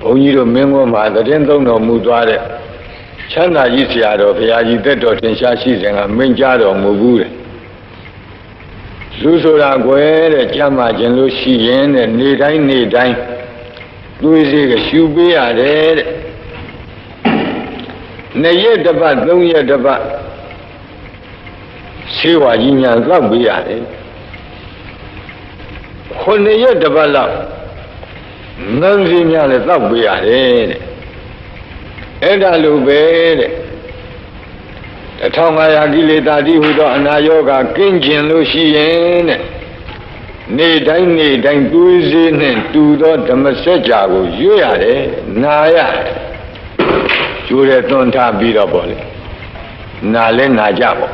ဘုန်းကြီးတို့မင်းကွန်းမှာသတင်းသုံးတော်မူသွားတဲ့ချမ်းသာကြီးဆရာတော်ဘုရားကြီးတက်တော်ထင်ရှားရှိစဉ်ကမိန့်ကြားတော်မူဘူးတဲ့လူဆိုတာကွယ်တဲ့ကြမ်းမှခြင်းလို့ရှိရင်တဲ့နေတိုင်းသွေးစေးကရှူပေးရတယ်တဲ့2 ရက်တစ်ပတ်3 ရက်တစ်ပတ်ဆေးဝါးကြီးညာသောက်ပေးရတယ်9 ရက်တစ်ပတ်လောက်ငန်းစီများလည်းသောက်ပေးရတယ်တဲ့အဲ့ဒါလိုပဲတဲ့1500ကိလေသာတိဟူသောအနာယောဂကင်းကျင်လို့ရှိရင်တဲ့နေတိုင်းသွေးစေးနဲ့တူသောဓမ္မစကြာကိုရွတ်ရတယ်နာရတယ်ကျိုးတဲ့သွန်ထားပြီးတော့ပေါ့လေနာလဲနာကြပေါ့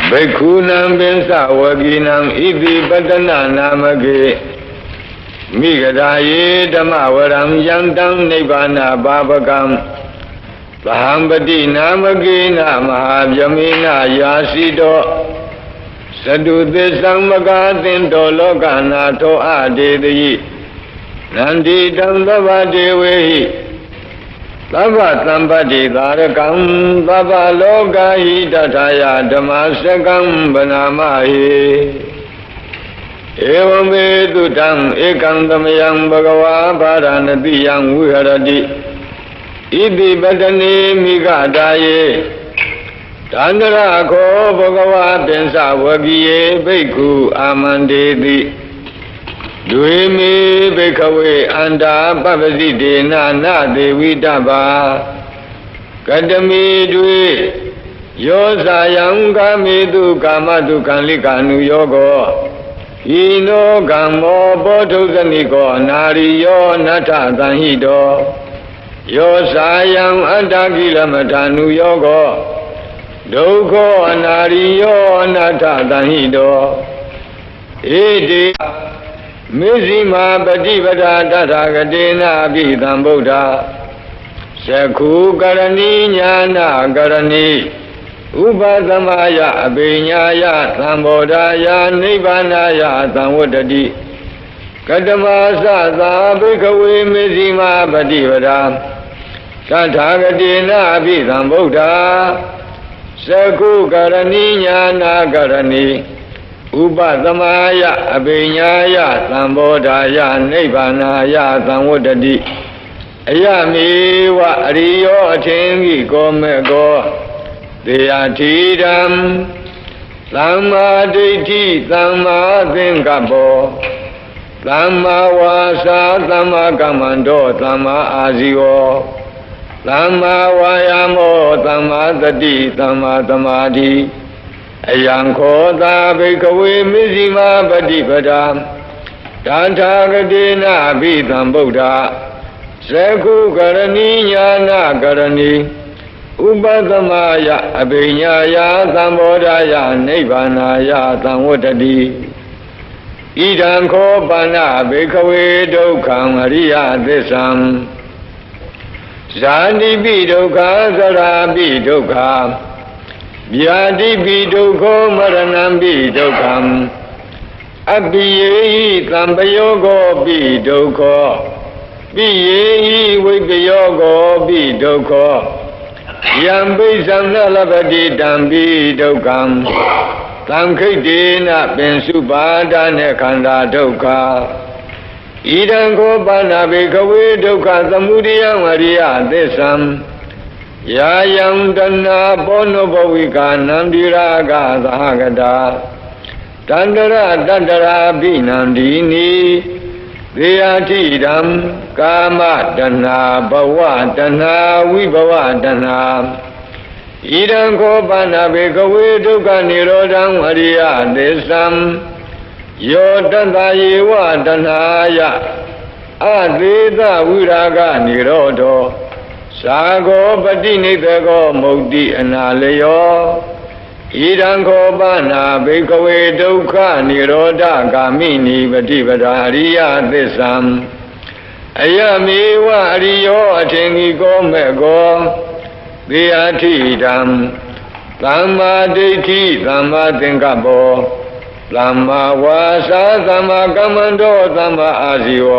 ဘိက္ခုနံပင်စဝဂီနံဣတိပတ္တနာနာမကေမိဂရာယေဓမ္မဝရံယံတံနိဗ္ဗာနဘာပကံသဟံပတိနာမကေနမဟာဗျမေနယာစီတောသတုသစ္ဆံမကာသင်တောလောကနာထောအတေတိနန္တိတံသဗ္ဗတေဝေဟိသဗ္ဗသံပတ္တိသာရကံသဗ္ဗလောကဟိတထာယဓမ္မစကံဗနာမဟိဧဝံမေတုတံဧကံသမယံဘဂဝါဘာရဏတိယံဝိဟရတိဣတိပတနေမိဂတာယေတန္တရခောဘဂဝါပင်စဝဂီယေဘိက္ခုအာမန္တေတိဒွေမေဘိခဝေအန္တာပပ္ပစိတေနာနာဒေဝိတဗာကတမေတွေယောဇာယံကာမေတုကာမတုခံလိကာနုယောကောဣနောကမ္မောဘောဓုဇနိကောနာရိယောနထသံဟိတောယောဇာယံအတ္တကိလမထာနုယောကောဒုက္ခောအနာရိယောအနတ္ထသံဟိတောဣတိမေဇိမာပฏิပဒါတထာဂတေနာပိသံဗုဒ္ဓသက္ခုကရဏီညာနာကရဏီဥပသမယအဘိညာယသံဘောဓာယနိဗ္ဗာနာယသံဝတ္တတိကတမသသာဘိကဝေမေဇိမာပฏิပဒါတထာဂတေနာပိသံဗုဒ္ဓသက္ခုကရဏီညာနာကရဏီဥပသမယအဘိညာယသံဘောဓာယနိဗ္ဗာနာယသံဝတ္တတိအယမေဝအရိယောအထင်ကြီးကောမေကောတေယတိတံသမ္မာဒိဋ္ဌိသမ္မာသင်္ကပ္ပောသမ္မာဝါစာသမ္မာကမ္မန္တောသမ္မာအာဇီဝောသမ္မာဝါယာမောသမ္မာသတိသမ္မာသမာဓိအယံခောတာဘိကဝေမဇ္ဈိမာပฏิပဒါတထာဂတေနာဘိသံဗုဒ္ဓသက္ခုကရဏီညာနာကရဏီဥပသမယအဘိညာယသံဘောဓာယနိဗ္ဗာနာယသံဝတ္တတိဣဒံခောပါဏဘိကဝေဒုက္ခံအရိယသစ္ဆံဇာတိပိဒုက္ခသရာပိဒုက္ခဗျာတိပိဒုက္ခမရဏံပိဒုက္ခံအပိယေဟိသံပယောဂောပိဒုက္ခပိယေဟိဝိပယောဂောပိဒုက္ခယံပိသံနလပတိတံပိဒုက္ခံသံခိတ်တေနပင်စုပါဒနဲ့ခန္ဓာဒုက္ခဣဒံခောပါဏဘေကဝေဒုက္ခသမုဒယံအရိယသစ္ဆံယာယံတဏဘောနဘဝိကာနံဒီရာဂသဟဂတာတန္တရတတ္တရာဘိနံဒီနိသေယတိဓမ္ကာမတဏဘဝတဏဝိဘဝတဏဣဒံခောပါဏဘေကဝေဒုက္ခនិရောဓံအရိယသစ္ဆံယောတတ္တယေဝတဏယအသေသဝိရာဂនិရောဓောသာဂောပတိနိသကောမုတ်တိအနာလယောဣဒံခောပါဏဘိကဝေဒုက္ခនិရောဓဂာမိနိပฏิပဒါအရိယသစ္ဆံအယမေဝအရိယောအထင်ကြီးကောမေကောသေယထိတံသမ္မာဒိဋ္ဌိသမ္မာသင်္ကပ္ပော သမ္မာဝါစာသမ္မာကမ္မန္တောသမ္မာအာဇီဝ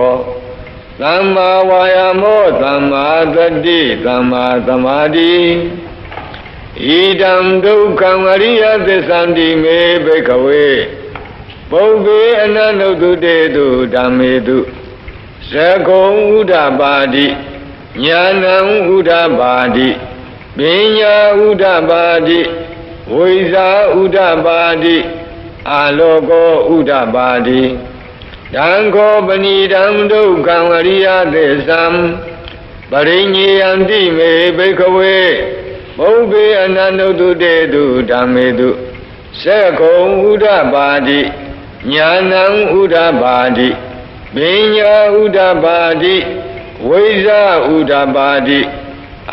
သမ္မာဝါယာမောသမ္မာသတိသမ္မာသမာဓိဣဒံဒုက္ခံအရိယသစ္ဆန္တိမေဘိကဝေပုဗ္ဗေအနန္တုတုတေတုဓမ္မေတုသကုံဥဒ္ဓပါတိညာဏံဥဒ္ဓပါတိပညာဥဒ္ဓပါတိဝိဇာဥဒ္ဓပါတိအာလောကောဥဒ္ဓပါတိဒံခောပဏိဒံဒုက္ခံအရိယသစ္ဆံပရိညေယံတိမေဘိကဝေပုဗ္ဗေအနန္တုတုတေတုဓမ္မေတုသကုံဥဒ္ဓပါတိညာဏံဥဒ္ဓပါတိပညာဥဒ္ဓပါတိဝိဇာဥဒ္ဓပါတိ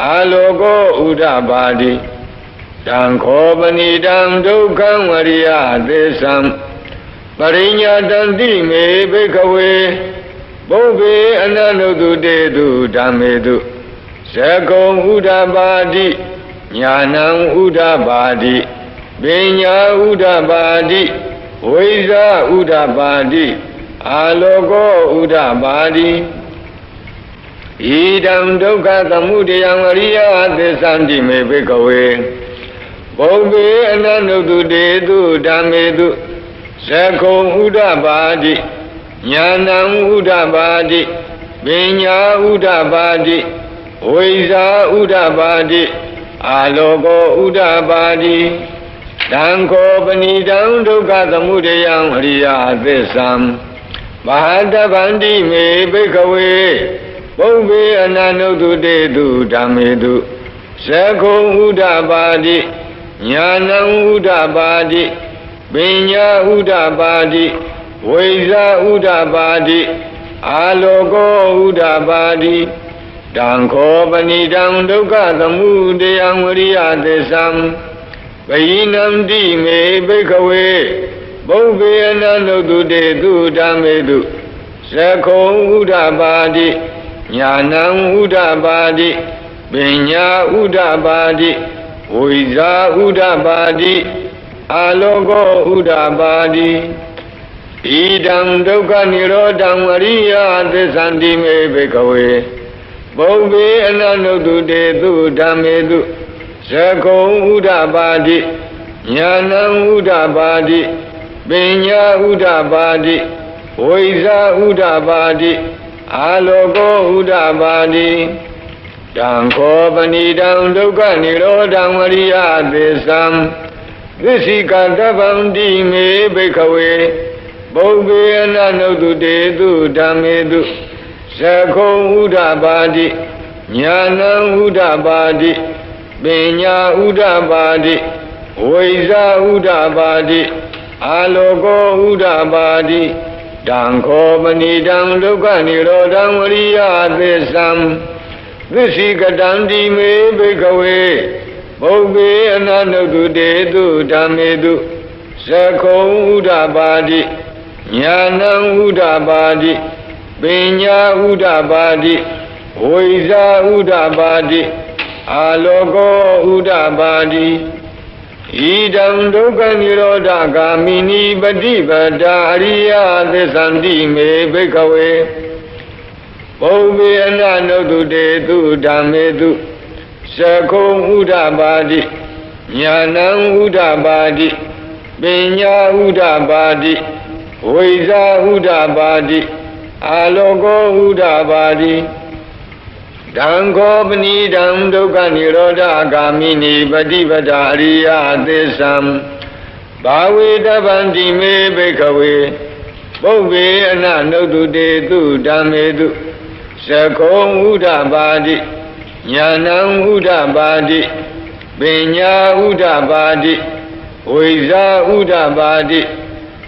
အာလောကောဥဒ္ဓပါတိတံခောပဏိတံဒုက္ခံဝရိယသစ္ဆံပရိညာတံတိမေဘိကဝေပုဗ္ဗေအနန္တုတုတေတုဓမ္မေတုသကုံဥဒ္ဓပါတိညာဏံဥဒ္ဓပါတိပညာဥဒ္ဓပါတိဝိဇာဥဒ္ဓပါတိအာလောကောဥဒ္ဓပါတိဣဒံဒုက္ခသမုဒယံအရိယသစ္ဆန္တိမေဘိကဝေပုဗ္ဗေအနန္တုတုတေတုဓမ္မေတုသကုံဥဒ္ဓပါတိညာဏံဥဒ္ဓပါတိပညာဥဒ္ဓပါတိဝိဇာဥဒ္ဓပါတိအာလောကောဥဒ္ဓပါတိတံခောပဏိတံဒုက္ခသမုဒယံအရိယသစ္ဆံမဟာတဗန္တိမေဘိကဝေပုဗ္ဗေအနန္တုတုတေတုဓမ္မေတုသကုံဥဒ္ဓပါတိညာဏံဥဒ္ဓပါတိပညာဥဒ္ဓပါတိဝိဇာဥဒ္ဓပါတိအာလောကောဥဒ္ဓပါတိတံခောပဏိတံဒုက္ခသမုဒယံဝရိယသစ္ဆံပယိနံတိမေဘိကဝေပုဗ္ဗေအနန္တုတုတေတုဓမ္မေတုသကုံဥဒ္ဓပါတိညာဏံဥဒ္ဓပါတိပညာဥဒ္ဓပါတိဝိဇာဥဒ္ဓပါတိအာလောကောဥဒ္ဓပါတိဣဒံဒုက္ခនិရောဓံအရိယသစ္ဆန္တိမေဘိကဝေပုဗ္ဗေအနန္တုတုတေတုဓမ္မေတုသကုံဥဒ္ဓပါတိညာဏံဥဒ္ဓပါတိပညာဥဒ္ဓပါတိဝိဇာဥဒ္ဓပါတိအာလောကောဥဒ္ဓပါတိတံခောပဏိတံဒုက္ခនិရောဓံအရိယသစ္ဆံသစ္စိကတဗံတိမေဘိကဝေပုဗ္ဗေအနန္တုတုတေတုဓမ္မေတုသကုံဥဒ္ဓပါတိညာဏံဥဒ္ဓပါတိပညာဥဒ္ဓပါတိဝိဇာဥဒ္ဓပါတိအာလောကောဥဒ္ဓပါတိတံခောပဏိတံဒုက္ခនិရောဓံအရိယသစ္ဆံသစ္စိကတံတိမေဘိကဝေပုဗ္ဗေအနန္တုတုတေတုဓမ္မေတုသကုံဥဒ္ဓပါတိညာဏံဥဒ္ဓပါတိပညာဥဒ္ဓပါတိဝိဇာဥဒ္ဓပါတိအာလောကောဥဒ္ဓပါတိဣဒံဒုက္ခនិရောဓဂာမိနိပฏิပဒါအရိယသစ္ဆန္တိမေဘိကဝေပုဗ္ဗေအနန္တုတုတေတုဓမ္မေတုသကုံဥဒ္ဓပါတိညာဏံဥဒ္ဓပါတိပညာဥဒ္ဓပါတိဝိဇာဥဒ္ဓပါတိအာလောကောဥဒ္ဓပါတိတံခောပဏိတံဒုက္ခនិရောဓဂာမိနိပฏิပဒါအရိယသစ္ဆံဘာဝေတဗန္တိမေဘိကဝေပုဗ္ဗေအနန္တုတုတေတုဓမ္မေတုသကုံဥဒ္ဓပါတိညာဏံဥဒ္ဓပါတိပညာဥဒ္ဓပါတိဝိဇာဥဒ္ဓပါတိ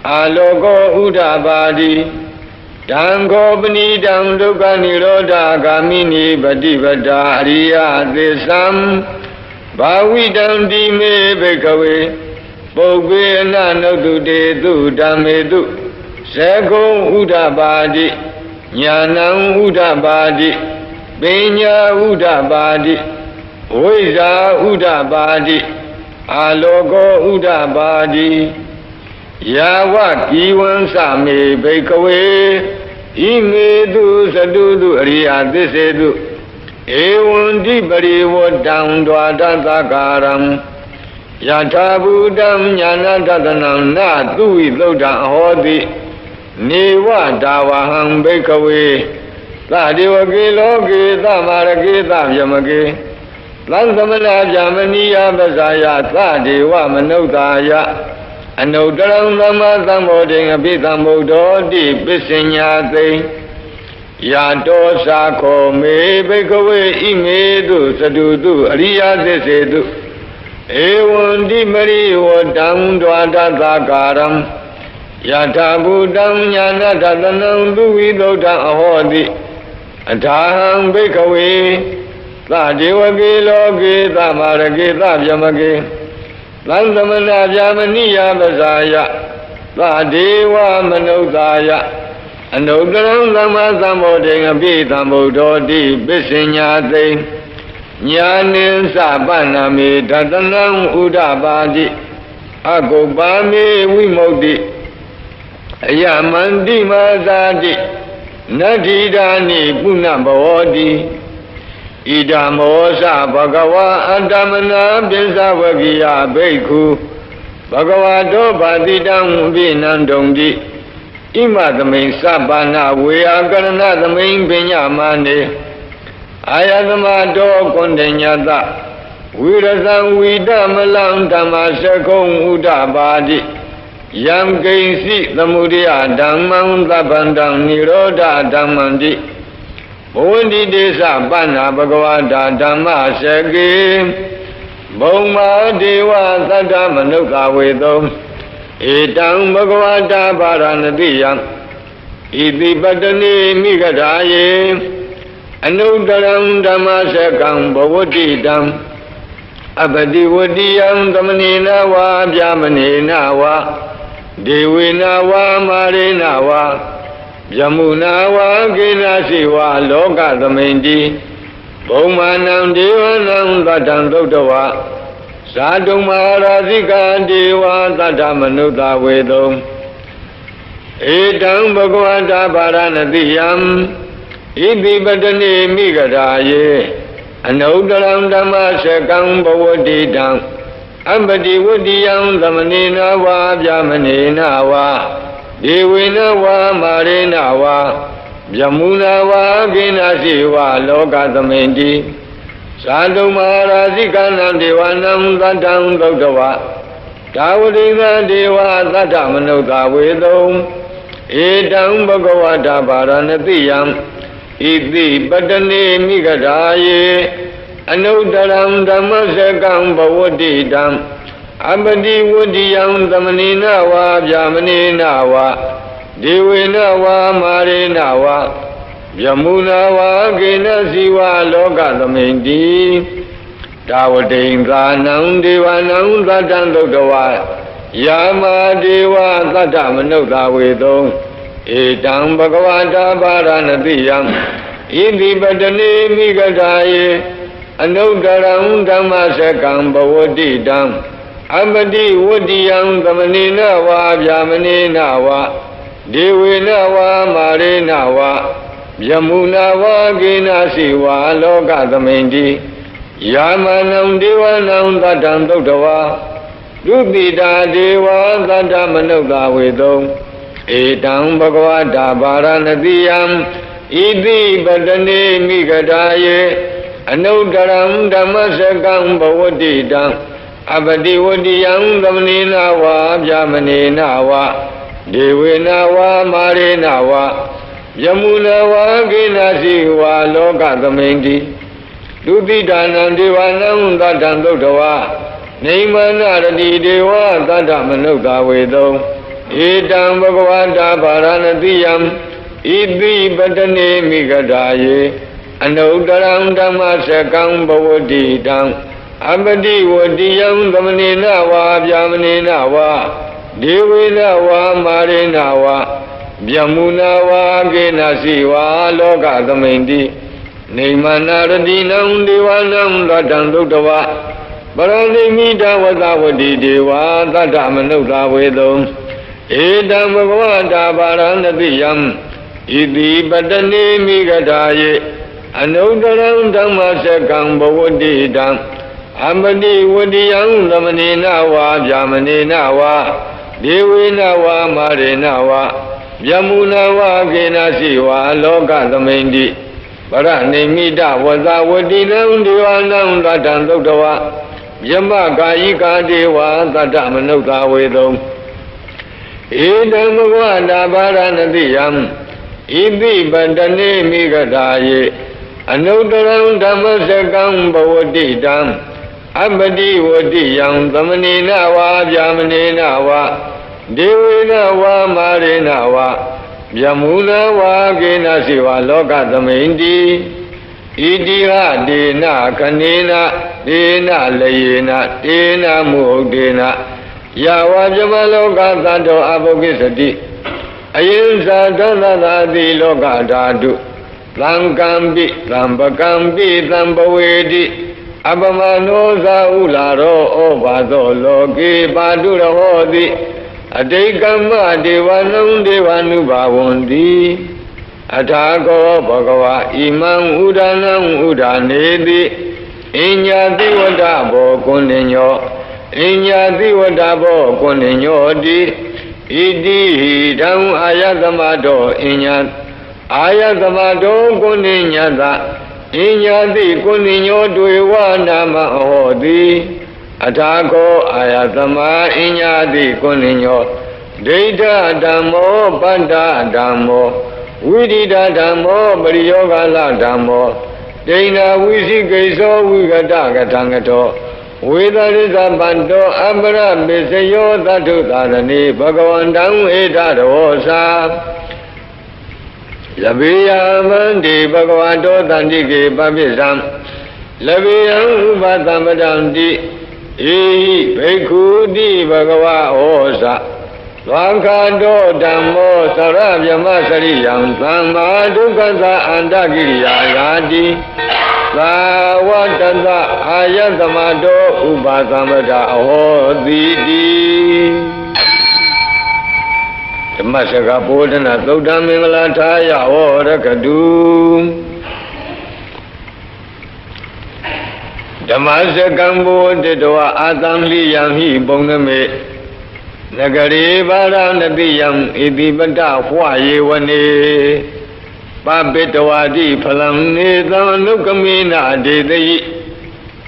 အာလောကောဥဒ္ဓပါတိတံခောပဏိတံဒုက္ခនិရောဓဂာမိနိပฏิပဒါအရိယသစ္ဆံဘာဝိတံတိမေဘိကဝေပုဗ္ဗေအနန္တုတုတေတုဓမ္မေတုသကုံဥဒ္ဓပါတိညာဏံဥဒ္ဓပါတိပညာဥဒ္ဓပါတိဝိဇာဥဒ္ဓပါတိအာလောကောဥဒ္ဓပါတိဣ ယာဝကိဝံသမေဘိကဝေဣမေတုသတုတုအရိယသစ္စေတုဧဝံတိပရိဝတ္တံဒွါဒသကာရံယထာဘူတံညာနာတတနံနာသူဝိသုဒ္ဓံအဟောတိနေဝတာဝဟံဘိကဝေသဒေဝကေလောကေသမာရကေသဗျမကေသံသမနာဗျမနိယပဇာယသဒေဝမနုဿာယအနုတရံသမ္မာသမ္ဗောဓိအပိသမ္ဗုဒ္ဓောတိပစ္စညာသိယာတောသာခောမေဘိကဝေဣမေတုသတုတုအရိယသစ္စေတုဧဝံတိမရိဝတံဒွါဒသကာရံယထာဘူတံညာနာတတနံသူဝိသုဒ္ဓံအဟောတိအထာဟံဘိကဝေသဒေဝကေလောကေသမာရကေသဗျမကေသံသမနာဗျမနိယပဇာယသဒေဝမနုဿာယအနုတရံသမ္မာသမ္ဗောဓိအပိသမ္ဗုဒ္ဓောတိပစ္စညာသိညာနိသပဏာမေတတနံဥဒ္ဓပါတိအကုပ္ပါမေဝိမု ക്തി အယမန္တိမာသာတိနတ္ထိဒာနိပုဏ္ဏဘဝတိဣဒံမောသဘဂဝါအတ္တမနာပိသဝကိယဘိက္ခုဘဂဝါတောဘာတိတံအပိနန္တုံတိဣမသမိန်သဗ္ဗနာဝေယကရဏသမိန်ပညာမာနေအာယသမတောကွန်တညတဝိရဇံဝိတမလံဓမ္မစကုံဥဒ္ဓပါတိယံကိဉ္စီသမုဒယဓမ္မံသဗ္ဗန္တံနိရောဓဓမ္မံတိဘဝန္တိတေသပဏ္ဏဘဂဝတာဓမ္မစကေဘုံမာဒေဝသတ္တမနုဿာဝေသောဧတံဘဂဝတာပါရဏတိယံဣတိပတ္တနေမိဂဓာယေအနုတရံဓမ္မစကံဘဝတိတံအပတိဝတိယံသမနေနဝါဗျာမနေနဝါဒေဝေနဝါမာရေနဝါယမုနာဝါကေနစီဝါလောကသမိန်တိဘုံမာနံဒေဝနံသတ္တံသုတ်တဝါဇာတုမဟာရာဇိကံဒေဝသတ္တမနုဿာဝေတုံဧတံဘဂဝတာပါရဏတိယံဣတိပတ္တနေမိဂဓာယေအနုတရံဓမ္မစကံဘဝတိတံအပတိဝတိယံသမနေနဝါဗျာမနေနဝါဒေဝေနဝါမာရေနဝါယမုနာဝါကိနစီဝါလောကသမိန်တိဇာတုမဟာရာဇိကနံဒေဝနံသတ္တံသုတ်တဝါဒါဝတိနဒေဝသတ္တမနုဿာဝေတုံဧတံဘဂဝတာပါရဏတိယံဣတိပတ္တနေမိဂဓာယေအနုတရံဓမ္မစကံဘဝတိတံအပတိဝတိယံသမနေနဝါဗျာမနေနဝါဒေဝေနဝါမာရေနဝါယမုနာဝါကေနစီဝါလောကသမိန်တိဒါဝတိံသာနံဒေဝနံသတ္တံသုတ်တဝါယာမာဒေဝသတ္တမနုဿာဝေတုံဧတံဘဂဝတာပါရဏတိယံဣတိပတ္တနေမိဂဓာယေအနုတရံဓမ္မစကံဘဝတိတံအပတိဝတိယံသမနေနဝါဗျာမနေနဝါဒေဝေနဝါမာရေနဝါယမုနာဝါကေနစီဝါလောကသမိန်တိယာမနံဒေဝနံသတ္တံသုတ်တဝါဒုတိတာဒေဝသတ္တမနုဿာဝေတုံဧတံဘဂဝတာပါရဏတိယံဣတိပတ္တနေမိဂဓာယေအနုတရံဓမ္မစကံဘဝတိတံအပတိဝတိယံသမနေနဝါဗျာမနေနဝါဒေဝေနဝါမာရေနဝါယမုနာဝါကိနစီဝါလောကသမိန်တိဒုတိတာနံဒေဝနံသတ္တံသုတ်တဝါနေမနရတိဒေဝသတ္တမနုဿာဝေတုံဧတံဘဂဝတာပါရဏတိယံဣတိပတ္တနေမိဂဓာယေအနုတရံဓမ္မစကံဘဝတိတံအပတိဝတိယံသမနေနဝါဗျာမနေနဝါဒေဝေနဝါမာရေနဝါယမုနာဝါကေနစီဝါလောကသမိန်တိနေမနာရတိနံဒေဝနံသတ္တံသုတ်တဝါပရဏိမိတဝသဝတိဒေဝသတ္တမနုဿာဝေတုံဧ Edam Bhagavata Paranatiyam Iti Patani Migadaye Anudaram Dhammasakam Bhavadidam Amadi Vadiyam Dhamanina Va Jamanina Va Devina Va Marina Va Yamuna Va Genasi Va Loka Dhamindi Paranimita Vaza Vadinam Divanam Tatan Dukhtava Yama Kayika Deva Tatamanukta Vedam Idam Bhagavata Paranatiyam Iti Patani Migadaye Anudaram Dhammasakam Bhavadidam Abadi Vadiyam Dhamanina Va Jamanina Va Devina Va Marina Va Yamuna Va Genasi Va Loka Dhamindi Idiha Dena Kanena Dena Layena Dena Muhdena Yava Jamaloka Tato Abokisati Ayinsa Dhanadadi Loka Dhatu Thamkampi Thampakampi Thampavedi Abhamanosa Ularo Ovaso Loki Padura Hodi Adekama Devanam Devanubhavanti Athako Bhagava Imam Udanam Udanedi Inyati Vadabo Kuninyo Inyati Vadabo Kuninyo Di Idi Hidam Ayatamato Inyat Ayatamato Kuninyata Inyati Kuninyo Dwewa Nama Hodi Athako Ayatama Inyati Kuninyo Data Dhammo Panta Dhammo Vidita Dhammo Pariyogala Dhammo Dena Visikeso Vigata Gatangato Vedarisa Panto Abra Bisayo Dhatu Dharani Bhagavandam Etarosa Labiya Mandi Bhagavato Tandike Papisam Labiyam Upatambadanti Ehi Bhekudi Bhagava Osa Vakado Dhammo Sarabhyama Sariyam Thamma Dukkasa Andagiriya Yadi Savatasa Ayatamato Upasamada Ahoditi Dhamasaka Bodhana Thuddha Mingala Thaya Horakadu Dhamasakam Bodhidwa Atamli Yamhi Bongame Nagari Paranatiyam Iti Pata Hwaye Wane Papitawadi Phalam Nidam Nukamina Dedayi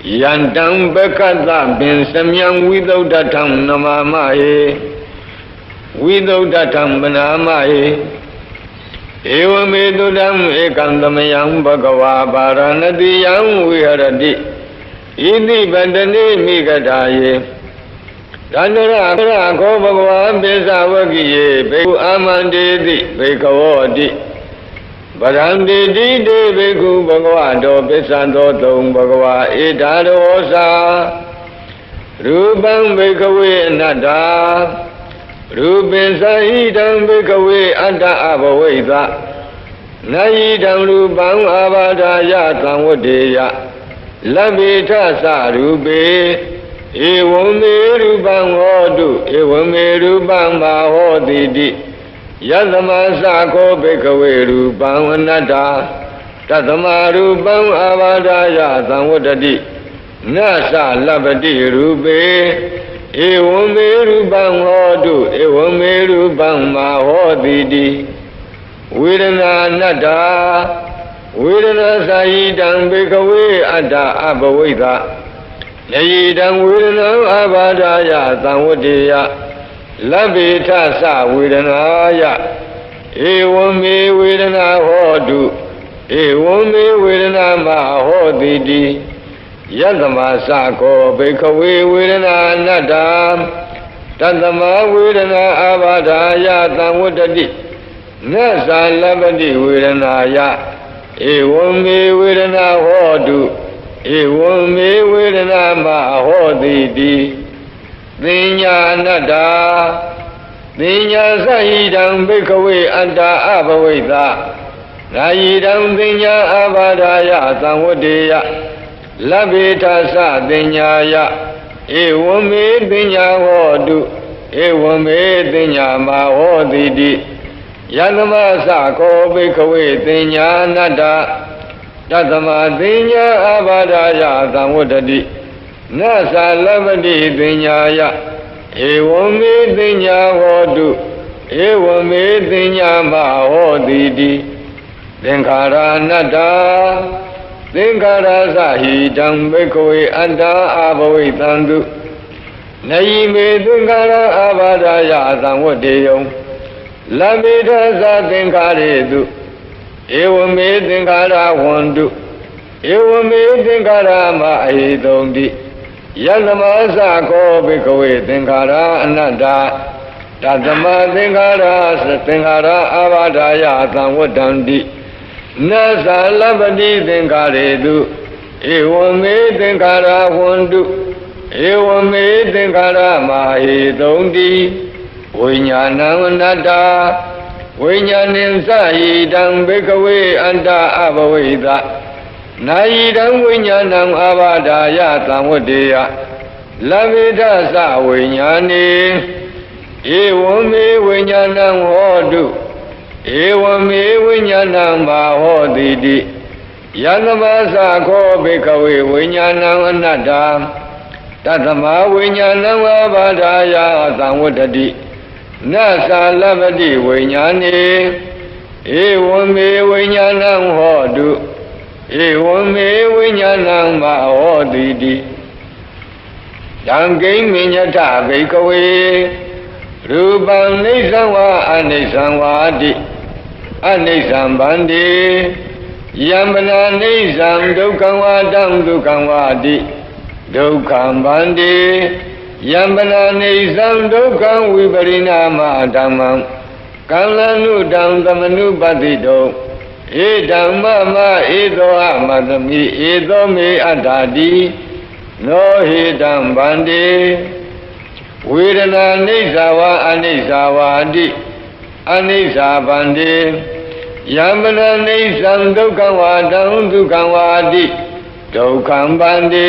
Yantam Bekata Bin Samyam Vidaudatam Namamaye Vidaudatam Banamaye Evame Dudam Ekandamayam Bhagava Paranatiyam Viharati Iti Patani Migadaye Dandara Akara Ko Bhagava Besavakiye Bhikkhu Amandeti Bhikkhavoti Padamdeti De Bhikkhu Bhagavato Besanto Thum Bhagava Etarosa Rupam Bhikkhawe Anatta Rupin Sahidam Bhikkhawe Atta Abhavedha Nayidam Rupam Abhadaya Samvadeya Labhita Sarupe Evame Rupam Hodu, Evame Rupam Mahodidi, Yadama Sako Bhikkhawe Rupam Anatta, Tatama Rupam Avadaya Samvadati, Nasa Labhati Rupe, Evame Rupam Hodu, Evame Rupam Mahodidi, Vedana Anatta, Vedana Sahidam Bhikkhawe Atta Abhavedha, Nayidam Vedana Abhadaya Samvadeya Labhita Sa Vedanaya Evame Vedana Hodu Evame Vedana Mahodidi Yadama Sako Bhikkhawe Vedana Anatta Tatama Vedana Abhadaya Samvadati Nasa Labhati Vedanaya Evame Vedana Hodu Evame Vedana Mahodidi Dinya Anatta Dinya Sahidam Bhikkhawe Atta Abhavedha Nayidam Dinya Abhadaya Samvadeya Labhita Sa Dinyaya Evame Dinya Hodu ewa me tinya ma ho didi yanama sa ko bhikkhave tinya nada tatama tinya abadaya samudati nasa lavati tinya ya ewa me tinya hodu ewa me tinya ma ho didi thengkhara nada thengkhara sahidam bhikkhave anta abhavitantu nayi me thengkhara abadaya samudeyam lamita sa thengkharetu ewa me thengkhara wantu ewa me thengkhara ma ahidonti yanama sa ko bhikkhave thengkhara anatta tatama thengkhara abadaya samuddanti nasa lavati thengkharetu ewa me thengkhara wantu ewa me thengkhara ma ahidonti Vinyanam anatta vinyanim sahidam bhikkhave anta abhavita nayidam vinyanam abadaya samuddeya lavita sa vinyane evam me vinyanam hodu evam me vinyanam ma hoditi yanamasa ko bhikkhave vinyanam anatta tatama vinyanam abadaya samuddati nasa lavati vinyane evam me vinyanam hodu evam me vinyanam ma hoditi Yangay minyata bhikkhave rupam nisam va anisam vati anisam bhandi yambana nisam dukkham vatam dukkham vati dukkham bhandi yambana nisam dukkham viparinama dhammam kalanu dham tamanu patito edam mama edo amadami edo me adadi no hidam bhandi vedana nisava anisavadi anisa bhandi yambana nisam dukkham vadam dukkham vadi dukkham bhandi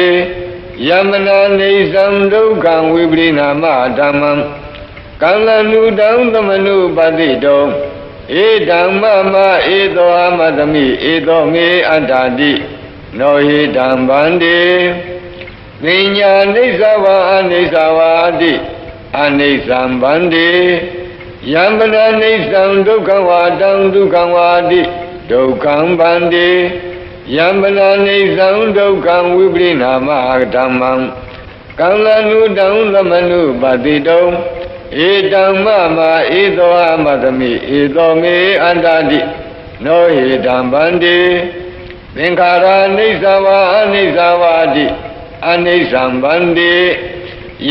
yambana nisam dukkham viparinama dhammam kalanu dham tamanu patito edam mama edo amadami edo me adadi no hidam bhandi Ninya nisava anisavadi anisam bhandi yambana nisam dukkham vadam dukkham vadi dukkham bhandi yambana nisam dukkham viparinama dhammam kalanu dham tamanu patito edam mama edo amadami edo me adadi no hidam bhandi thengkhara nisava anisavadi anisam bhandi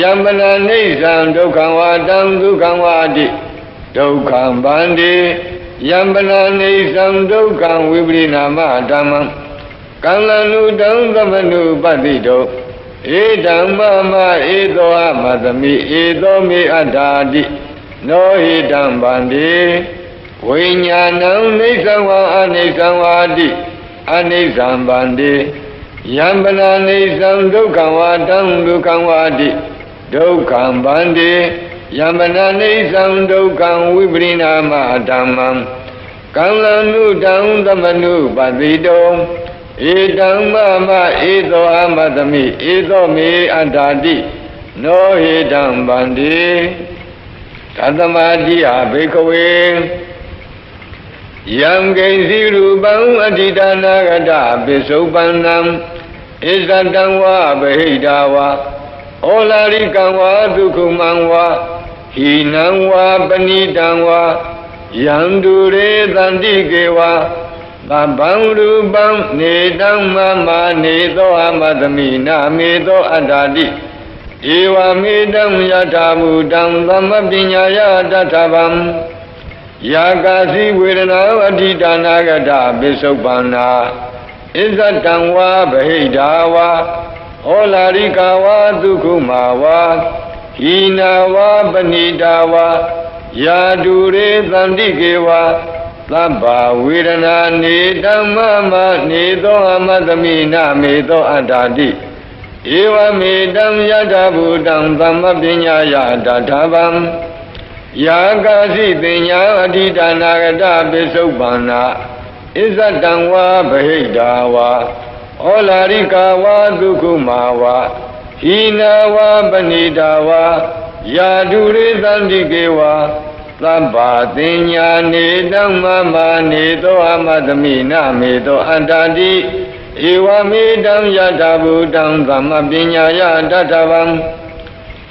yambana nisam dukkham vadam dukkham vadi dukkham bhandi yambana nisam dukkham viparinama dhammam kalanu dham tamanu patito edam mama edo amadami edo me adadi no hidam bhandi vinyanam nisam va anisam vadi anisam bhandi yambana nisam dukkham vadam dukkham vadi dukkham bhandi yambana nisam dukkham viparinama dhammam kalanu dham tamanu patito edam mama edo amadami edo me adadi no hidam bhandi tatamadiya bhikkhave yam gainsi rupam adhitanagata visubannam isatam va bahidava olarikam va dukkhumam va hinam va panitam va yandure tantike va babam rupam nedam mama nedo amadami namedo adadi eva medam yathabudam dhammapiññaya tathavam Yakasi vedana adhitanagata visubbanna isatam va bahidava olarika va dukkhuma va hina va panita va yadure tantike va Labba vedana nedam mama nedo amadami namedo adadi ဧဝမေတံယထာဘူတံသမ္မပညာယတထာဗံယာကာစီပညာအဋ္ဌိဒါနာဂတပိစုပ္ပန္နာဣဇတံဝါဗဟိတာဝါဩလာရိကာဝါဒုက္ခမာဝါဟိနာဝါပဏိတာဝါယာဒုရေသန္တိကေဝါသဗ္ဗသိညာနေတံမမနေသောအမတမိနမေသောအတ္တတိဧဝမေတံယထာဘူတံသမ္မပညာယတထဗံ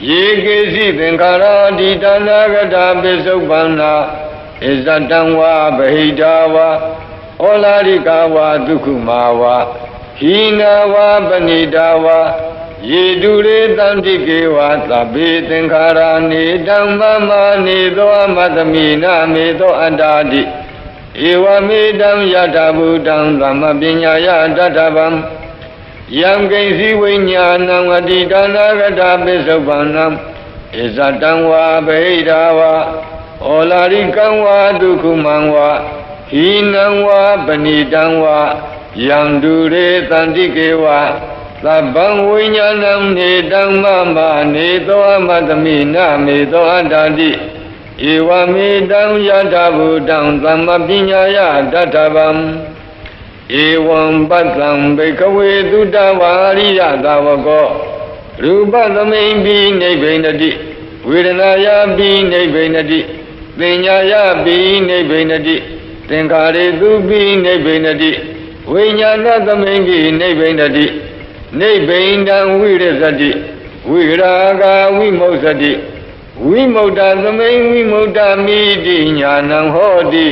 ယေကေစီသင်္ခါရာတိတနာဂတာပိစုပ္ပန္နာဣဇတံဝါဗဟိတာဝါဩလာရိကာဝါဒုက္ခမာဝါဟိနာဝါပဏိတာဝါယေတုရေတန္တိကေဝါသဗ္ဗေသင်္ခါရာနေတံမမနေသောအမတမိနမေသောအတ္တတိဧဝမေတံယထာဘူတံသမ္မပညာယတထဗံယံကိဉ္စီဝိညာဏံအတ္တိဒါနာဂတပိစုပ္ပန္နံဣဇတံဝါဗဟိတာဝါဩလာရိကံဝါဒုက္ခမံဝါဟိနံဝါပဏိတံဝါယံဒုရေသန္တိကေဝါသဗ္ဗံဝိညာဏံနေတံမမနေသောအမတမိနမေသောအတ္တတိဧဝမေတံယထာဘူတံသမ္မပညာယတထဗံဧဝံပတ္တံဘိကဝေသုတဝါရိယသာဝကောရူပသမိန်ပိနိဗ္ဗိန္တိဝေဒနာယပိနိဗ္ဗိန္တိသင်ညာယပိနိဗ္ဗိန္တိသင်္ခါရေသူပိနိဗ္ဗိန္တိဝိညာဏသမိန်ပိနိဗ္ဗိန္တိနိဗ္ဗိန္ဒံဝိရဇတိဝိရာဂဝိမုစ္စတိဝိမု ddha သမိန်ဝိမု ddha မိတိညာဏံဟောတိ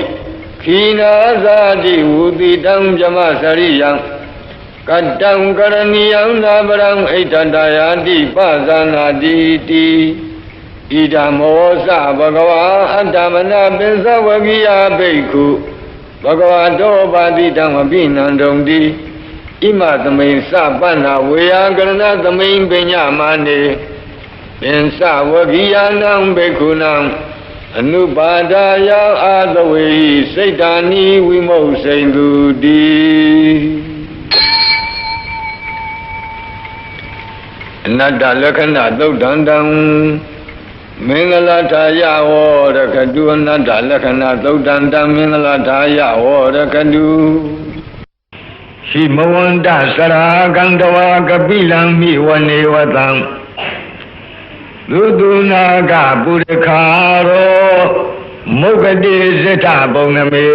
ခိနာဇာတိဝုတိတံဇမစရိယံကတ္တံကရဏီယံနာပရံဣဋ္ဌတယာတိပဇာနာတိတိဣဒံမောစဘဂဝါအတ္တမနပိသဝဂိယဘိက္ခုဘဂဝါတောပါတိတံအပိနန္တုံတိဣမသမိန်စပန္နာဝေယကရဏသမိန်ပညာမာနေပင်စဝဂိယနံဘိက္ခုနံအနုပါဒာယအာသဝေစိတ်တာနိဝိမုတ်စိန်သူတိအနတ္တလက္ခဏာသုတ်တန္တံမင်္ဂလာထာယဝရကတုအနတ္တလက္ခဏာသုတ်တန္တံမင်္ဂလာထာယဝရကတုရှိမဝန္တစရာကံတဝါကပိလံမိဝနေဝတံသုတုနာကပုရခာရောမုဂတိဇိထဘုံနမေ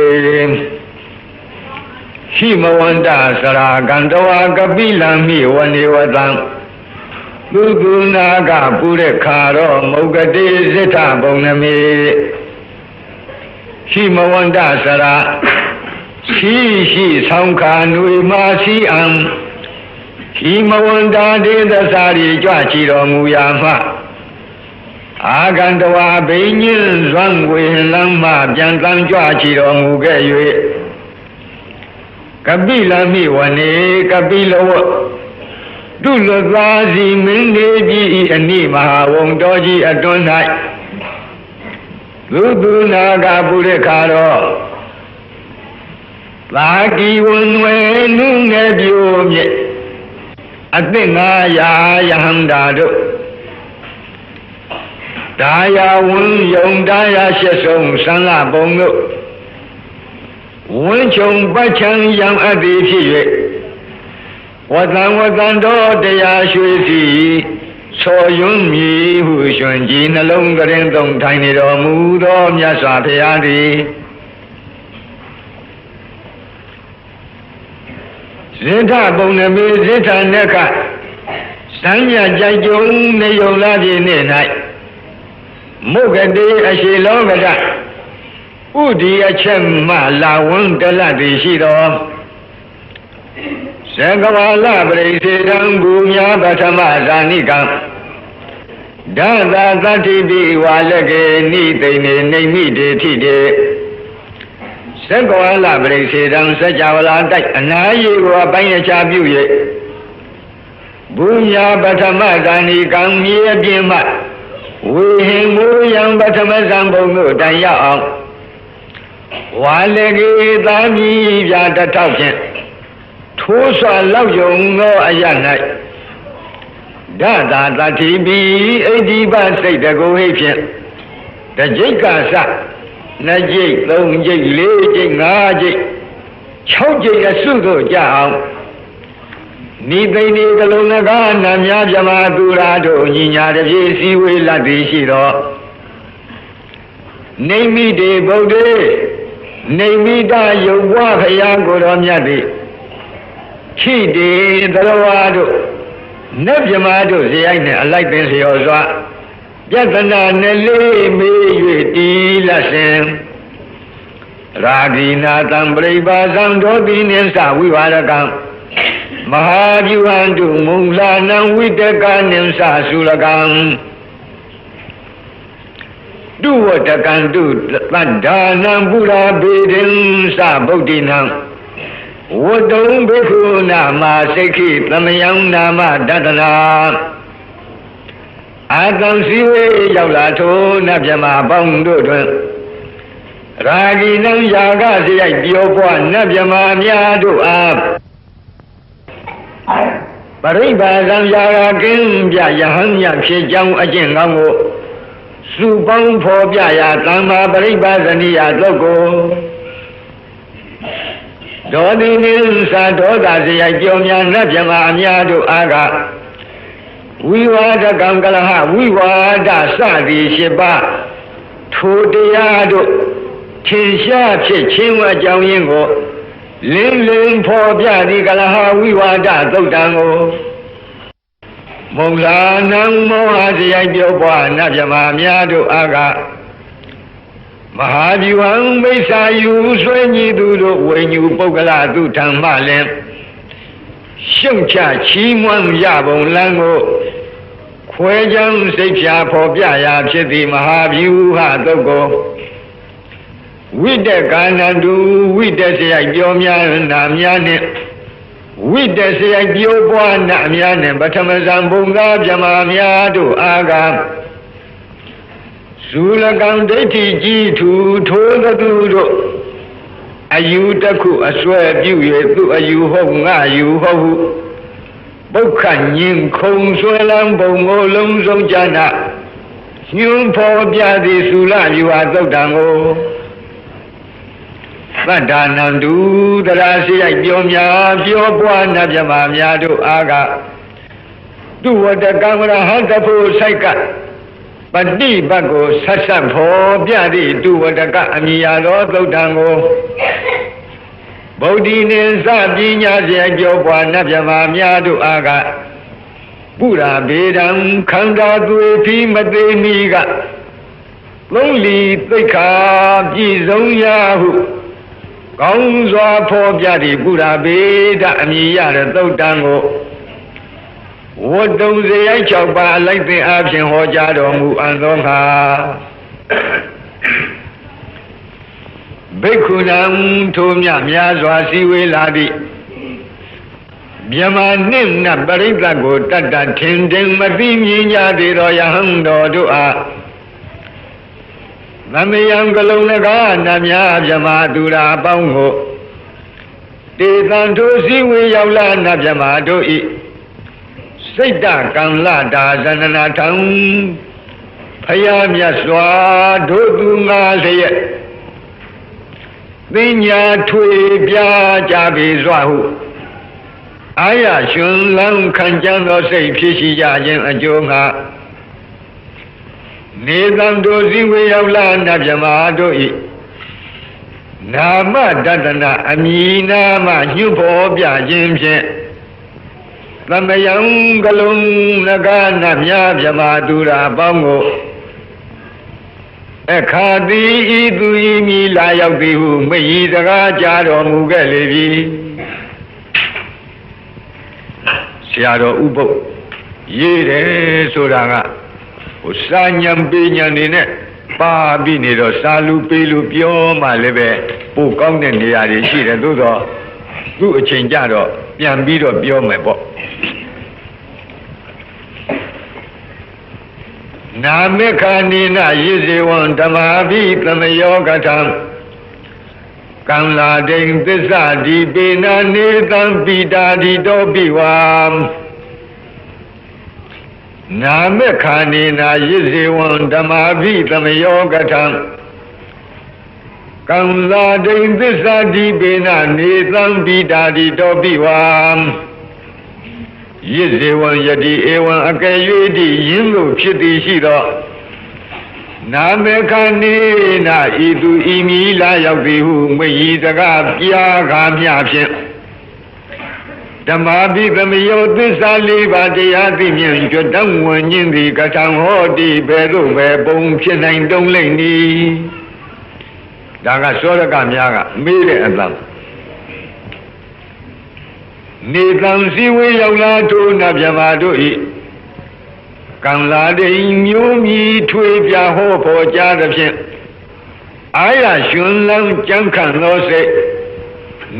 ရှိမဝန္တစရာကံတဝါကပိလံမိဝနေဝတံသုတုနာကပုရခာရောမုဂတိဇိထဘုံနမေရှိမဝန္တစရာရှိဆောင်းခါနွေမာစီအံရှိမဝန္တာဒေသစာရီကြွချီတော်မူရာမှအာဂန္တဝါဘိညင်းဇွမ်းဝေလမ်းမှပြန်တန်းကြွချီတော်မူခဲ့၍ကပိလမိဝနေကပိလဝတုလသာစီမင်းလေးကြီးအနိမဟာဝံတော်ကြီးအတွန်း၌သုတုနာကပုရိခါတော်သာကီဝန်ဝဲနုငယ်ပြိုမြဲ့အသင့်900ယဟန္တာတို့ဒါယာဝန်ယုံဒါယာရှစ်ဆုံးသံဃဘုံတို့ဝင်းချုံပတ်ချံယံအပ်သည်ဖြစ်၍ဝတံတော်တရားရွှေစီဆောယွန်းမြည်ဟုရှင်ကြီးနှလုံးကရင်သုံးထိုင်နေတော်မူသောမြတ်စွာဘုရားသည်ဇိထဘုံနမေဇိထနက္ခစံမြကြိုက်ကြုံနေယုံလာခြင်း၌မုဂတိအရှိလောကတဥဒီအချက်မှလာဝန်းတလတ်သည်ရှိတော်သကဝါလပရိစေတံဘူမြာပထမဇာနိကံဒသသတ္တိပိဝါလကေနိသိနေနေမိတေထိတေသကဝါလပရိစေတံစัจ java လာတိုက်အနာယေကိုအပိုင်းအခြားပြု၍ဘူမြာပထမဇာနိကံမြေအပြင်မှဝေဟင်မူယံပထမဇံဘုံတို့တိုင်ရအောင်ဝါလကေသာမီပြတစ်ထောက်ဖြင့်ထိုးစွာလောက်ယုံသောအရ၌ Dada Tatibi, Ediba say the go Haitian. The Jikasa, Najik, Long Jik, Lejik, Najik, Chojik, a Sudo Jao. Nibe ni the Lunaga, Namya Jamadurado, Nina, the Jesi, will la Dishiro. Name me de Bode, name me da Yowa, Yango Ramyadi. Chi de the Lawado. Nebjamado, the I like this Yosa. Yatana Nelly me Lassen Radina Tambreba Zandobin and Sa, we are a gun. Mahajuandu Mulana with the gun and Sa Sulagan. Do what I can do, Padana Buddha Bidin Sa Bodina. What don't be who Nama Seki, Lamayang Nama Dadana. I don't see way Yalato, Nabjama Bondo. Ragi no Yaga, the Idiopa, Nabjama Miado up. Pariba Yaga Kim, Yahan Yashi Jang Ajengango. Subang for Yaya, Tama Pariba Zania Logo. Dodin Sadoda, the Idionia Nabjama Miado Aga. We were the Gangalaha, we were the Sadi Sheba, Tudiado, Chinsha, Chima Jango, Ling for Biadi Galaha, we were the Dodango. Mola Namo, the Idiopa, Najama Miado Aga. Mahajuan Mesa, you when you do when you Bogala do Tamalem. Shungcha Chimwan Yabon Lango Quajam Secha Popia Chiti Mahavu Hadogo with the Ganadu, with the Sayomia Namiane, with the Sayobuan Namiane, Batamazambunga Jamamiado Aga Sulagan Deti G to Toga Dudo. Ayutaku, I swear you, you home, you ho. Bokan yin kong swelam bongo long song jana. Yun po biadi sula, you are the dango. Badanandu, the Rasi, Yomya, Yobuana Jamamia do Aga. Do what the Gamma Hantapo Saika. But di bago sasam po biadi do what the Gamia do dango. Bodine Sabinya Yobuana Jamamia do Aga. Buddha Bedam Kanda Duepi Mademiga. Lonely Pika Jizong Yahu. Gongzwa po biadi Buddha Beda Amiya do dango. What don't they chop by like the option Hojado Muandoha Bekunam Tumya Miazwasi Ladi Biamanim Nabaritago Tata Tending Matinya de Royahando Dua Namayangalonaga Namya Jamadura Bongo Desanto Siwi Yaula Nabjamado E. Sita Kanlada Zananatam Payamyaswa Dodunga Leye Vinya Tui Bia Jabi Zwahu Aya Shun Lang Kanjano Say Pishi Yajan Ajonga Nidam Dozi Wayavla Nabjamado E Nama Dadana Amina Ma Yupo Bia Jimse Lamayang Galung Nagana Yamadura Bongo Ekadi Iduimi Layabihu, Mayidaga Jaro Mugalevi Siaro Ubo Yere Suranga Usanyam Binyanine Babinido Salu Pilu Pio Malebe Pukong and the Arishi and do a changeado, Yambido Biomebo. Namekanina Yiziwan Tamavi Plamayogatam Kamla Ding Pisadi Bina Nidam Bida di Dobiwam နာမေခာနေနာယိဇေဝံဓမ္မာဘိသမယောကထံကံလာဒိသစ္စာတိပေနနေသံပိတာတိတောပိဝံယိဇေဝံယတိဧဝံအကယ်၍တိယင်းလို့ဖြစ်သည်ရှိသောနာမေခာနေနာဤသူဤမီလာရောက်သည်ဟုမယီတကားပြာကားမြဖြင့်ဓမ္မာဘိသမယောသစ္စာလေးပါးတရားသိမြင်ကြွတံဝင်ခြင်းသည်ကထံဟောတိဘယ်သို့ပဲပုံဖြစ်နိုင်တုံးလိမ့်နီဒါကသောရကများကမေးတဲ့အတန်နေတံစည်းဝေးရောက်လာထို့နတ်မြတ်တို့ဤကံလာတဲ့မျိုးမြည်ထွေပြဟောပေါ်ကြသဖြင့်အာရရှင်လန်းကြံခံသောစိတ်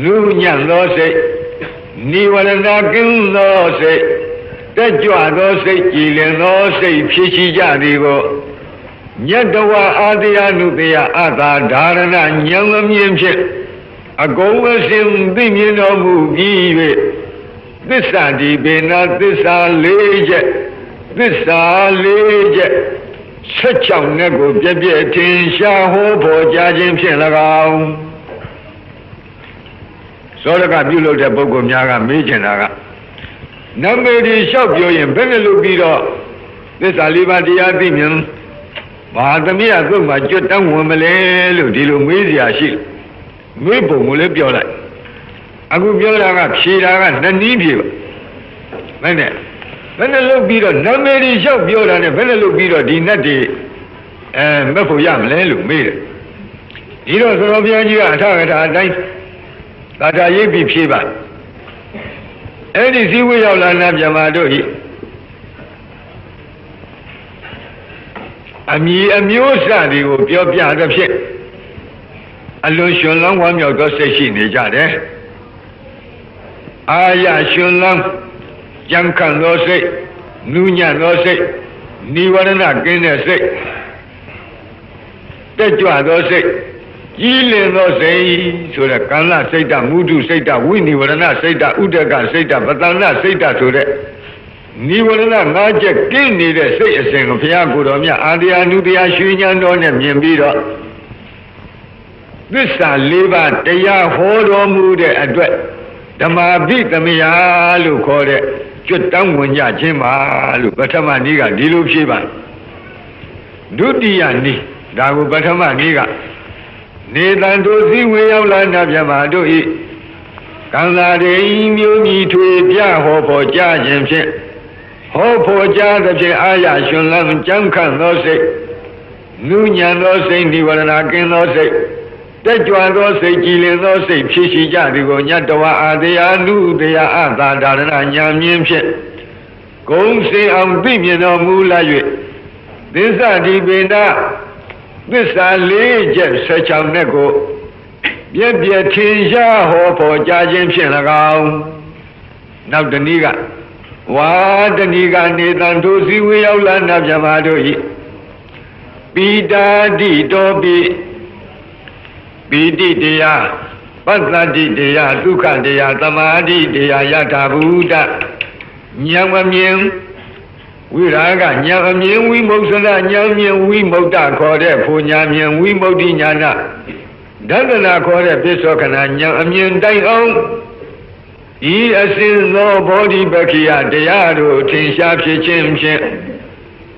နုညံ့သောစိတ်နိဝရဏကင်းသောစိတ်တက်ကြွသောစိတ်ကြည်လင်သောစိတ်ဖြစ်ရှိကြသည်ကိုညတဝအာတရားနုတရားအသာဓာရဏဉာဏ်မမြင်ဖြင့်အကုန်အစင်သိမြင်တော်မူပြီး၍သစ္စာဒီပေနာသစ္စာလေးချက်သစ္စာလေးချက်16နဲ့ကိုပြည့်ပြည့်ထင်ရှားဟောပေါ်ကြခြင်းဖြင့်၎င်းသောရကပြုလုပ်တဲ့ပုဂ္ဂိုလ်များကမေးချင်တာကနမေဒီလျှောက်ပြောရင်ဘယ်နဲ့လုပ်ပြီးတော့သစ္စာလေးပါးတရားသိမြင်မဟာသမီးကသုတ်မှာကျွတ်တန်းဝင်မလဲလို့ဒီလိုမေးစရာရှိမေးပုံကိုလည်းပြောလိုက်အခုပြောတာကဖြေတာကနှစ်နည်းဖြေပါဘယ်နဲ့လုပ်ပြီးတော့နမေဒီလျှောက်ပြောတာနဲ့ဘယ်နဲ့လုပ်ပြီးတော့ဒီနတ်တွေမက်ဖို့ရမလဲလို့မေးတယ်ဒီတော့သရောဘုရားကြီးကအထကထာအတိုင်းသာသာရိပ်ပြီးဖြေပါအဲ့ဒီစည်းဝေးရောက်လာနတ်မြတ်တို့ဤအမည်အမျိုးစသည်ကိုပြောပြသဖြင့်အလွန်ရှင်လောင်းဝမ်းမြောက်သောစိတ်ရှိနေကြတယ်အာရရှင်လောင်းကြံခံသောစိတ်နုညံ့သောစိတ်နိဝရဏကင်းတဲ့စိတ်တက်ကြွသောစိတ်ကြီးလင်သောစိတ်ဆိုတဲ့ကံလစိတ်တမုဒုစိတ်တဝိနိဝရဏစိတ်တဥဒကစိတ်တပတန္နစိတ်တဆိုတဲ့နိဝရဏ၅ချက်ကင်းနေတဲ့စိတ်အစဉ်ကိုဘုရားကိုယ်တော်မြတ်အာတရားနုတရားရွှေဉာဏ်တော်နဲ့မြင်ပြီးတော့သစ္စာ၄ပါးတရားဟောတော်မူတဲ့အတွက်ဓမ္မာဘိသမယလို့ခေါ်တဲ့ကျွတ်တောင်းဝင်ကြခြင်းပါလို့ပထမနည်းကဒီလိုဖြေပါဒုတိယနည်းဒါကိုပထမနည်းကနေတန်တို့စည်းဝေးရောက်လာနတ်မြတ်တို့ဤကံသာတွေမျိုးမြည်ထွေပြဟောဖို့ကြခြင်းဖြင့်ဟောဖို့ကြသဖြင့်အာရရှင်လန်းကြံခန့်သောစိတ်နုညံသောစိတ်နိဝရဏကင်းသောစိတ်တက်ကြွသောစိတ်ကြည်လင်သောစိတ်ဖြစ်ရှိကြသည်ကိုညတဝအာတရားနုတရားအသာဒါရဏညာမြင်ဖြင့်ဂုံစေအောင်သိမြင်တော်မူလာ၍သစ္စာဒီပေနာသစ္စာ၄ချက်16နဲ့ကိုပြည့်ပြည့်ထင်ရှားဟောပေါ်ကြခြင်းဖြင့်၎င်းနောက်တနည်းကဝါတဏီကနေတန်ထိုစည်းဝေးရောက်လာနတ်မြတ်တို့ဤပိတာတိတောပိပိတိတရားပတ္တတိတရားဒုက္ခတရားသမာဓိတရားယထာဘူတဉာဏ်မမြင်ဝိရာဂဉာဏ်အမြင်ဝိမုတ်စရဉာဏ်မြင်ဝိမုတ်တခေါ်တဲ့ဖူညာမြင်ဝိမုတ်တိညာဏဒန္တနာခေါ်တဲ့ပစ္စောခဏဉာဏ်အမြင်တိုင်အောင်ဤအစဉ်သောဘောဓိပက္ခိယတရားတို့ထင်ရှားဖြစ်ခြင်းဖြင့်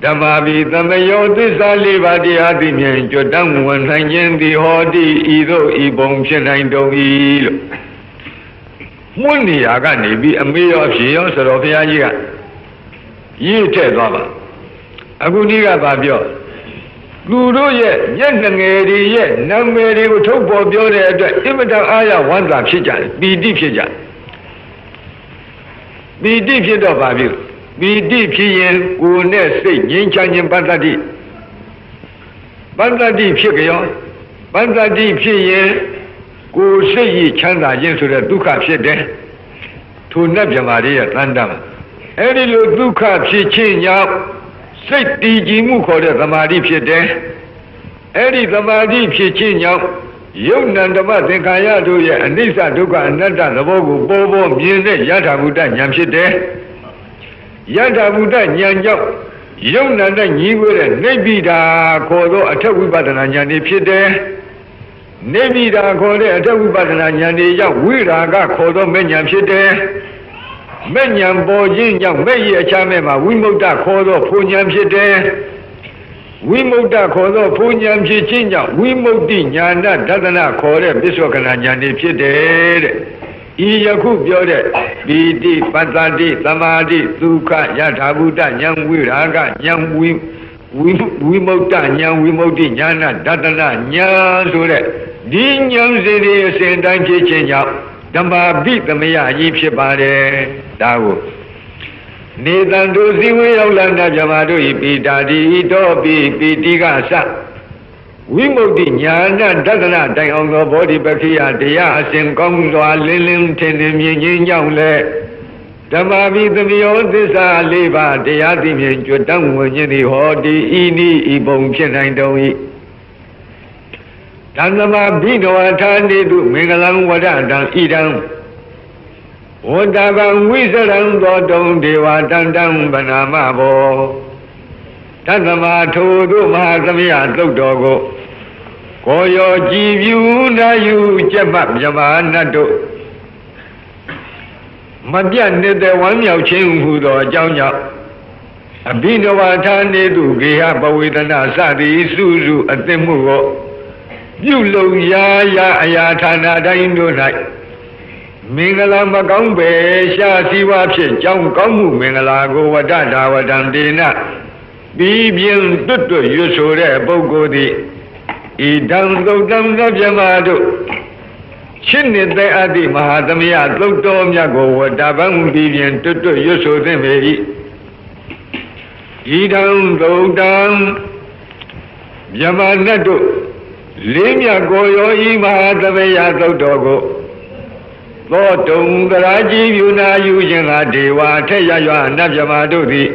ဓမ္မာဘိသမယောသစ္စာ၄ပါးတရားသိမြင်ကြွတန်းဝင်နိုင်ခြင်းသည်ဟောတိဤသို့ဤပုံဖြစ်နိုင်တုံ၏လို့မွန်းနေရာကနေပြီးအမေရောအဖြေရောဆိုတော့ဘုရားကြီးကရေးထည့်သွားပါအခုဒီကဘာပြောလူတို့ရဲ့မျက်နှငယ်တွေရဲ့နာမည်တွေကိုထုတ်ပေါ်ပြောတဲ့အတွက်အင်မတန်အားရဝမ်းသာဖြစ်ကြတယ်ပီတိဖြစ်ကြတယ်ပီတိဖြစ်တော့ဘာဖြစ်ပီတိဖြစ်ရင်ကိုယ်နဲ့စိတ်ငြိမ်းချမ်းခြင်းပတ္တတိဖြစ်ကြောပတ္တတိဖြစ်ရင်ကိုယ်စိတ်ရချမ်းသာခြင်းဆိုတဲ့ဒုက္ခဖြစ်တယ်ထိုနတ်မြမာတွေရဲ့တန်တမ်းအဲ့ဒီလိုဒုက္ခဖြစ်ခြင်းကြောင့်စိတ်တည်ကြည်မှုခေါ်တဲ့သမာဓိဖြစ်တယ်အဲ့ဒီသမာဓိဖြစ်ခြင်းကြောင့်ယုတ်နံဓမ္မသင်္ခါရတို့ရဲ့အနိစ္စဒုက္ခအနတ္တသဘောကိုပေါ်ပေါ်မြင်တဲ့ယထာဘုဒ္ဓဉာဏ်ဖြစ်တယ် ယထာဘုဒ္ဓဉာဏ်ကြောင့်ယုံနာနဲ့ညီးဝဲတဲ့နိဗ္ဗိဒာခေါ်သောအထက်ဝိပဿနာဉာဏ်တွေဖြစ်တယ်နိဗ္ဗိဒာခေါ်တဲ့အထက်ဝိပဿနာဉာဏ်တွေကြောင့်ဝိရာဂခေါ်သောမဲ့ဉာဏ်ဖြစ်တယ်မဲ့ဉာဏ်ပေါ်ခြင်းကြောင့်မဲ့ရဲ့အခြားမဲ့မှာဝိမု ക്ത ခေါ်သောဖူဉာဏ်ဖြစ်တယ်ဝိမု ക്ത ခေါ်သောဖူဉာဏ်ဖြစ်ခြင်းကြောင့်ဝိမု ക്തി ဉာဏဒသနခေါ်တဲ့ပစ္စောကနာဉာဏ်တွေဖြစ်တယ်တဲ့ဤယခုပြောတဲ့ပီတိပတ္တတိသမာဓိဒုက္ခယထာဘုဒ္ဓဉာဏ်ဝိရာဂဉာဏ်ဝိမု ക്ത ဉာဏ်ဝိမု ക്തി ဉာဏဒသနဉာဏ်ဆိုတဲ့ဒီဉာဏ်စေတွေအစဉ်တိုင်းဖြစ်ခြင်းကြောင့်ဓမ္မာပိသမယကြီးဖြစ်ပါတယ်ဒါကိုနေတံတို့ဇီဝေရောက်လာတဲ့ဗြဟ္မာတို့ဤပိတာတိတောပိပိတိကသဝိမု ക്തി ဉာဏဒသနတိုင်အောင်သောဘောဓိပက္ခိယတရားအစဉ်ကောင်းစွာလင်းလင်းထင်ထင်မြင်ခြင်းကြောင့်လည်းဓမ္မာပိသမယောသစ္စာ၄ပါးတရားသိမြင်ကြွတန်းဝင်ခြင်းသည်ဟောဒီဤနိဤပုံဖြစ်နိုင်တော်၏ဓမ္မာပိနဝထာနေတုမင်္ဂလံဝဒတံဣဒံဝတ္တဗံဝိစရံသောတုံဒေဝတန္တံဗနာမဘောတသမထိုတို့မဟာသမယသုတ်တော်ကိုကိုရောကြည်ပြူနာယူကျက်မှမြမနတ်တို့မပြတ်နေတဲ့ဝမ်းမြောက်ခြင်းဟူသောအကြောင်းကြောင့်အဘိနဝထာနေတုဂေဟပဝေဒနာစသည်စုစုအသစ်မှုကိုပြုလုပ်ရာရာအရာဌာနတိုင်းတို့၌မင်္ဂလာမကောင်းပဲရှားစီဝါဖြစ်ကြောင်းကောင်းမှုမင်္ဂလာကိုဝတ္တဒါဝတံဒေနပြီးပြင်းတွတ်တွတ်ရွတ်ဆိုတဲ့ပုဂ္ဂိုလ်သည်ဤတံသုတ်တံသဗ္ဗမတို့ရှင်းနေတဲ့အာတိမဟာသမယသုတ်တော်မြတ်ကိုဝတ္တဗံပြီးပြင်းတွတ်တွတ်ရွတ်ဆိုသင့်ပေ၏ဤတံသုတ်တံဗြဟ္မာနတ်တို့လေးမြတ်ကိုရောဤမဟာသမယသုတ်တော်ကိုသောတုံကရာကြီးပြုနာယူခြင်းကဒေဝထက်ရရွာနတ်ဗြဟ္မာတို့သည်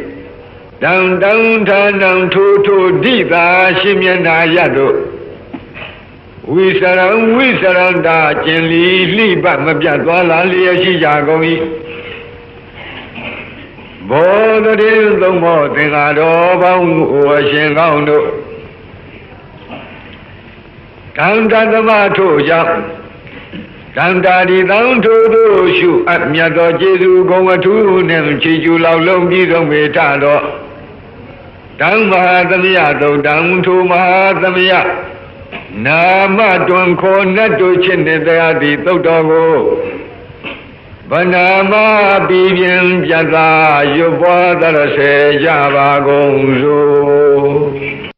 တံတံဌာနံထိုထိုဒိသာရှင်မျက်နာရတို့ဝိစရံတာကျင်လီလှိပတ်မပြတ်သွားလာလျက်ရှိကြကုန်၏ဘောဓတိသုံးမောသင်္ဃာတော်ပေါင်းအိုအရှင်ကောင်းတို့တံတသမထို့ကြောင့်တံတာဒီတံထို့တို့ရှုအပ်မြတ်သောကျေးဇူးဂုဏ်အထူးနှင့်ချီးကျူးလောက်လုံးပြီးဆုံးပေထတော့တံမဟာသမယသုတ်တံထိုမဟာသမယနာမတွင်ခေါ်နတ်တို့ချင်းတဲ့တရားသည်သုတ်တော်ကိုဗနာမပြီးပြင်းပြတ်သာရွတ်ပွားသရစေကြပါကုန်စို့